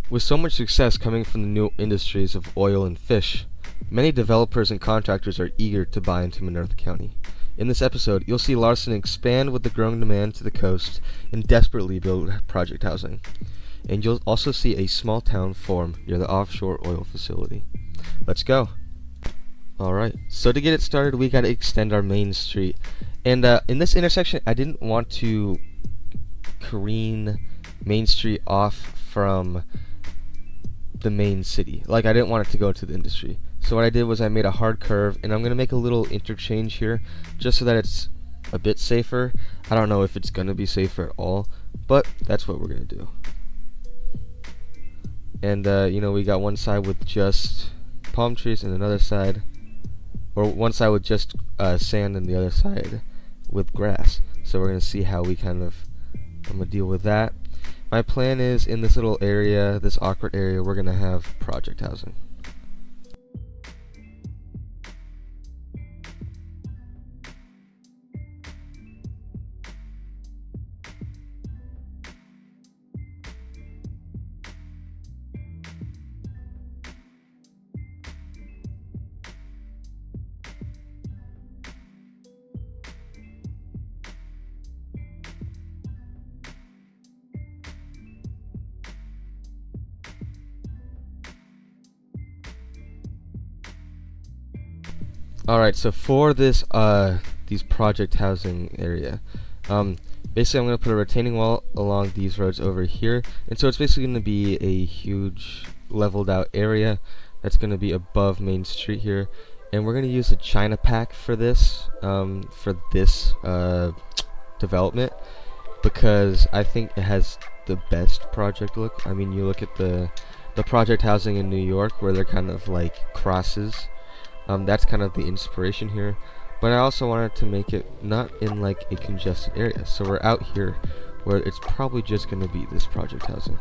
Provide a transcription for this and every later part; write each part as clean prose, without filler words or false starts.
With so much success coming from the new industries of oil and fish, many developers and contractors are eager to buy into Menertha County. In this episode, you'll see Larson expand with the growing demand to the coast and desperately build project housing. And you'll also see a small town form near the offshore oil facility. Let's go! Alright, so to get it started, we gotta extend our main street. And in this intersection, I didn't want to careen Main Street off from the main city. Like, I didn't want it to go to the industry. So what I did was I made a hard curve, and I'm going to make a little interchange here just so that it's a bit safer. I don't know if it's going to be safer at all, but that's what we're going to do. And, we got one side with just palm trees and another side, or one side with just sand and the other side with grass. So we're going to see how I'm going to deal with that. My plan is, in this little area, this awkward area, we're going to have project housing. Alright, so for this these project housing area, basically I'm going to put a retaining wall along these roads over here, and so it's basically going to be a huge leveled out area that's going to be above Main Street here, and we're going to use a China pack for this development, because I think it has the best project look. I mean, you look at the project housing in New York where they're kind of like crosses. That's kind of the inspiration here, but I also wanted to make it not in like a congested area, so we're out here where it's probably just going to be this project housing.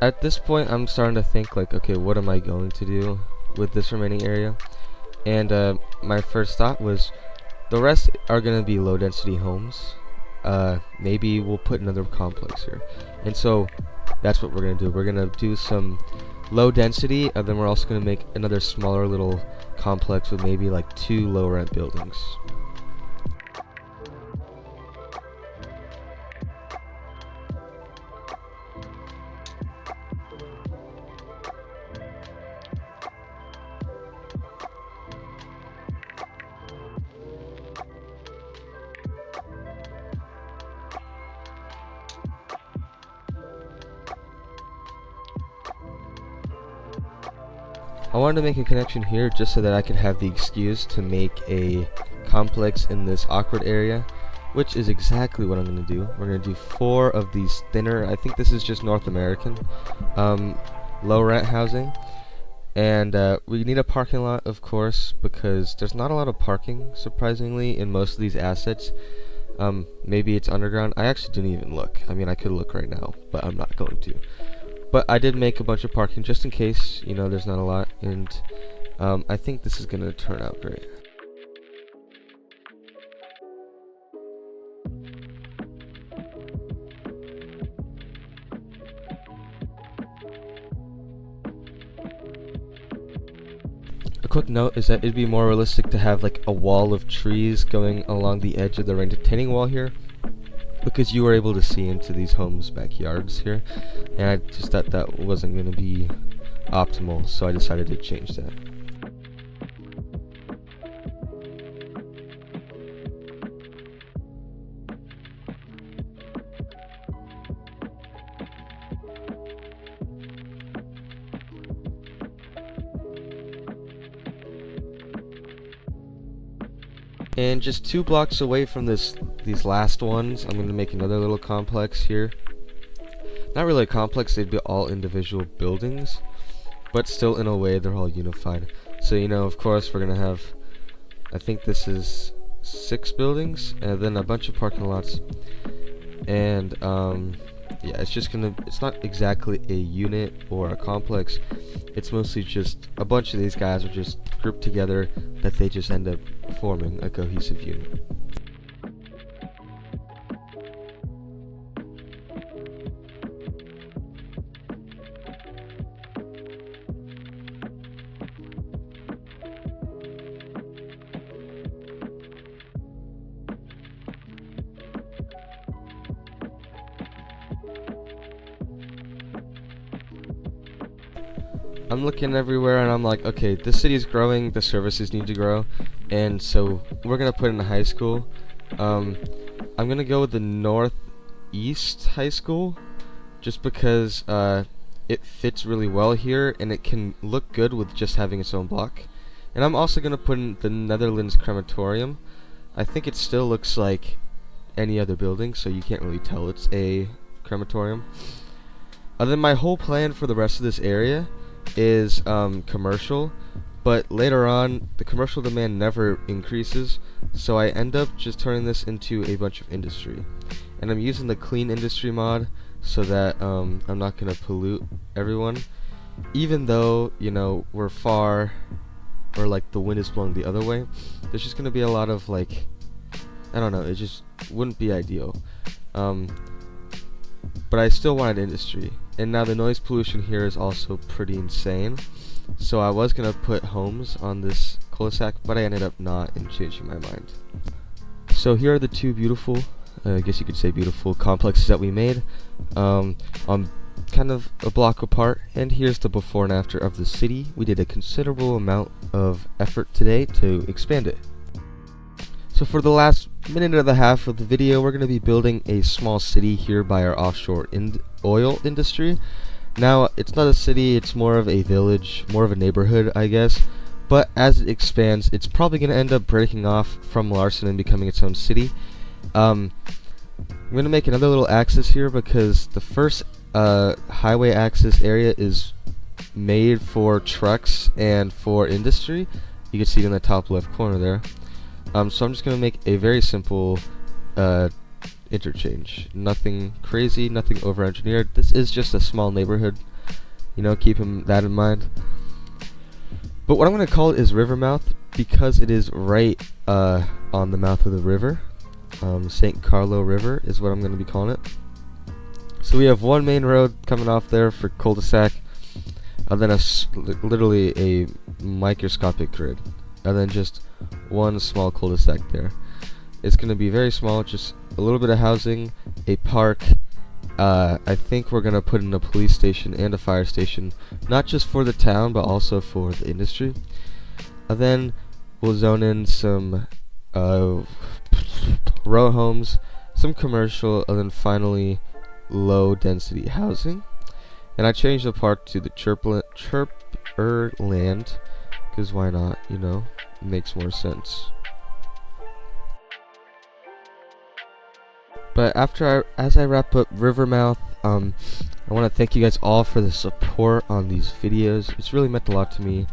At this point, I'm starting to think like, okay, what am I going to do with this remaining area? And my first thought was, the rest are going to be low density homes. Maybe we'll put another complex here. And so that's what we're going to do. We're going to do some low density, and then we're also going to make another smaller little complex with maybe like 2 low rent buildings. I wanted to make a connection here just so that I could have the excuse to make a complex in this awkward area, which is exactly what I'm going to do. We're going to do 4 of these thinner, I think this is just North American, low rent housing. And we need a parking lot, of course, because there's not a lot of parking, surprisingly, in most of these assets. Maybe it's underground. I actually didn't even look. I mean, I could look right now, but I'm not going to. But I did make a bunch of parking just in case, there's not a lot, and I think this is going to turn out great. A quick note is that it'd be more realistic to have like a wall of trees going along the edge of the retaining wall here, because you were able to see into these homes' backyards here, and I just thought that wasn't going to be optimal, so I decided to change that. And just 2 blocks away from these last ones, I'm going to make another little complex here. Not really a complex, they'd be all individual buildings, but still in a way they're all unified. So, you know, of course, we're going to have, I think this is 6 buildings, and then a bunch of parking lots. And, yeah, it's not exactly a unit or a complex. It's mostly just a bunch of these guys are just grouped together that they just end up forming a cohesive unit. I'm looking everywhere and I'm like, okay, this city is growing, the services need to grow, and so we're gonna put in a high school. I'm gonna go with the Northeast High School, just because it fits really well here and it can look good with just having its own block. And I'm also gonna put in the Netherlands Crematorium. I think it still looks like any other building, so you can't really tell it's a crematorium. Then my whole plan for the rest of this area is commercial, but later on the commercial demand never increases, so I end up just turning this into a bunch of industry. And I'm using the clean industry mod so that I'm not gonna pollute everyone, even though, you know, we're far, or like the wind is blowing the other way. There's just gonna be a lot of, like, I don't know, it just wouldn't be ideal. But I still wanted industry. And now the noise pollution here is also pretty insane. So I was gonna put homes on this cul-de-sac, but I ended up not and changing my mind. So here are the 2 beautiful, I guess you could say beautiful complexes that we made, on kind of a block apart. And here's the before and after of the city. We did a considerable amount of effort today to expand it. So for the last minute and a half of the video, we're going to be building a small city here by our offshore oil industry. Now, it's not a city, it's more of a village, more of a neighborhood, I guess. But as it expands, it's probably going to end up breaking off from Larson and becoming its own city. I'm going to make another little axis here because the first highway axis area is made for trucks and for industry. You can see it in the top left corner there. So I'm just going to make a very simple interchange. Nothing crazy, nothing over-engineered. This is just a small neighborhood, you know, keep that in mind. But what I'm going to call it is Rivermouth because it is right on the mouth of the river. St. Carlo River is what I'm going to be calling it. So we have one main road coming off there for cul-de-sac, and then literally a microscopic grid, and then just one small cul-de-sac there. It's going to be very small, just a little bit of housing, a park. I think we're going to put in a police station and a fire station, not just for the town, but also for the industry. And then we'll zone in some row homes, some commercial, and then finally low density housing. And I changed the park to the Chirper land, because why not, you know? Makes more sense. But as I wrap up Rivermouth, I want to thank you guys all for the support on these videos. It's really meant a lot to me,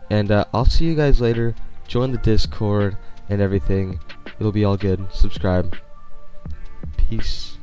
and I'll see you guys later. Join the Discord and everything. It'll be all good. Subscribe. Peace.